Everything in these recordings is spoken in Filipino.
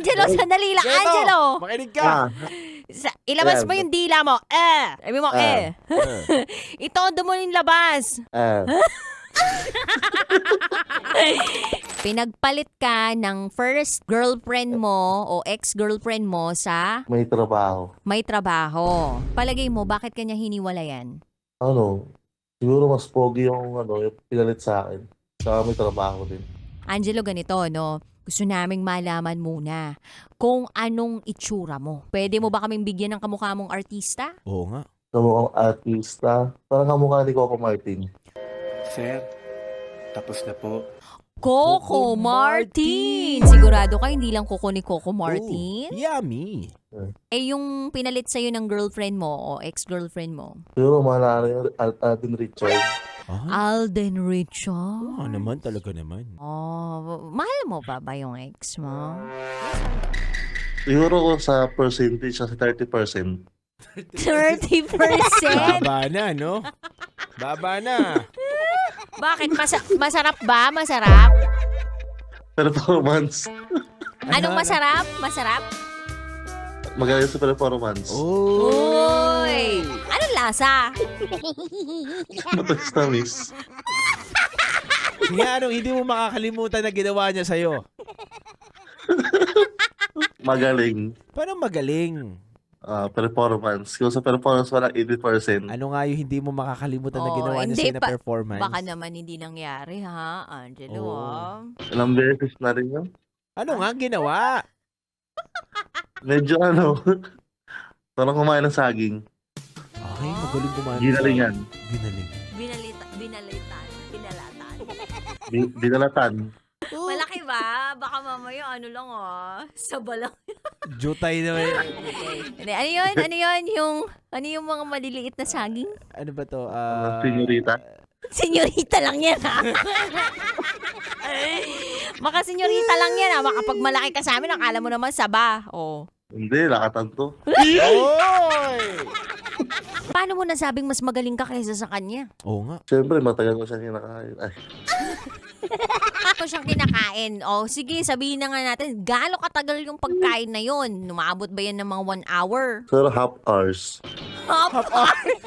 Angelo, sandali lang. Angelo! Makinig ka. Ilabas Ayan. mo yung dila mo. Sabi mo, Itodo mo yung labas. Pinagpalit ka ng first girlfriend mo o ex-girlfriend mo sa May trabaho. may trabaho. Palagay mo, bakit kanya hiniwalayan? Ano, siguro mas pogi yung pinalit sa akin. Saka may trabaho din. Angelo, ganito, no? Gusto naming malaman muna kung anong itsura mo. Pwede mo ba kaming bigyan ng kamukha mong artista? Oo nga. Kamukhang artista. Parang kamukha ni Coco Martin. Sir, tapos na po. Coco Martin! Sigurado ka, hindi lang Coco ni Coco Martin? Oh, yummy. Yung pinalit sa'yo ng girlfriend mo o ex-girlfriend mo? Siguro malala yung Alden Richard. Alden Richard? Oo naman, talaga naman. Mahal mo ba yung ex mo? Siguro ko sa percentage, sa 30%. 30%? Baba na, no? Baba na. Bakit? Masarap ba? Masarap? Performance. Anong masarap? Masarap? Magaling sa performance. Uy! Anong lasa? Matamis. Nga, hindi mo makakalimutan na ginawa niya sa'yo? Magaling. Paano magaling? Performance. Kung sa performance, parang 80%. Ano nga yung hindi mo makakalimutan na ginawa niya sa'yo na performance? Baka naman hindi nangyari, ha, Angelo, Ilang beses na rin yun. Ano nga ginawa? Medyo parang kumain ng saging. Okay, magaling kumain. Ginalingan. Ginaling. Binalatan. Malaki ba? Baka mamaya saba lang. Jutay naman. Ano yun? Ano yung mga maliliit na saging? Ano ba to? Senyorita. Senyorita lang yan, ha? Maka senyorita lang yan, ha? Makapag malaki ka sa amin, akala mo naman saba. Hindi, lakatan to. Oy! Paano mo nasabing mas magaling ka kaysa sa kanya? Oo nga. Siyempre, matagal ko siya kinakain. Ay, Ako siyang kinakain. Sige, sabihin na nga natin, gaano katagal yung pagkain na yun? Numaabot ba yan ng mga 1 hour? pero half hours.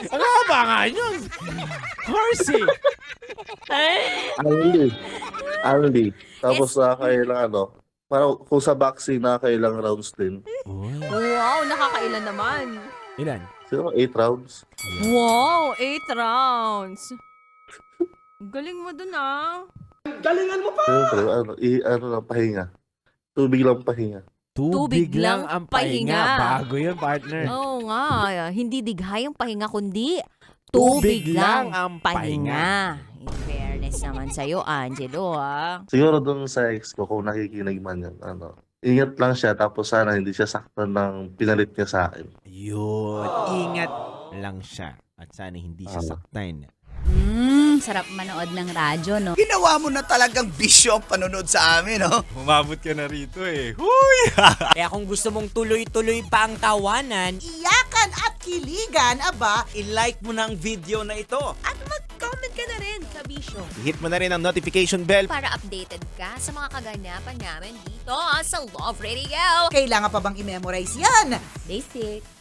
Ano ba nga yun? Horsey! Only. Tapos nakakailang parang kung sa vaccine nakakailang rounds din. Wow, nakakailan naman. Ilan? Siguro 8 rounds. Wow, 8 rounds. Galing mo dun, ah. Siyempre, lang, pahinga. Tubig lang pahinga. Tubig lang ang pahinga. Bago yun, partner. Oo nga. Hindi dighay ang pahinga, kundi tubig lang ang pahinga. In fairness naman sa'yo, Angelo, ha? Siguro dun sa ex ko, kung nakikinig man yan, ingat lang siya, tapos sana hindi siya saktan ng pinalit niya sa akin. Yun. Ingat lang siya. At sana hindi siya saktan. Sarap manood ng radyo, no? Ginawa mo na talagang bisyo ang panonood sa amin, no? Umabot ka na rito eh. Huy! Kaya kung gusto mong tuloy-tuloy pa ang tawanan, Iyakan at kiligan, aba, i-like mo na ang video na ito. at mag-comment ka na rin sa bisyo. Hit mo na rin ang notification bell. Para updated ka sa mga kaganapan namin dito sa Love Radio. Kailangan pa bang i-memorize yan? Basic.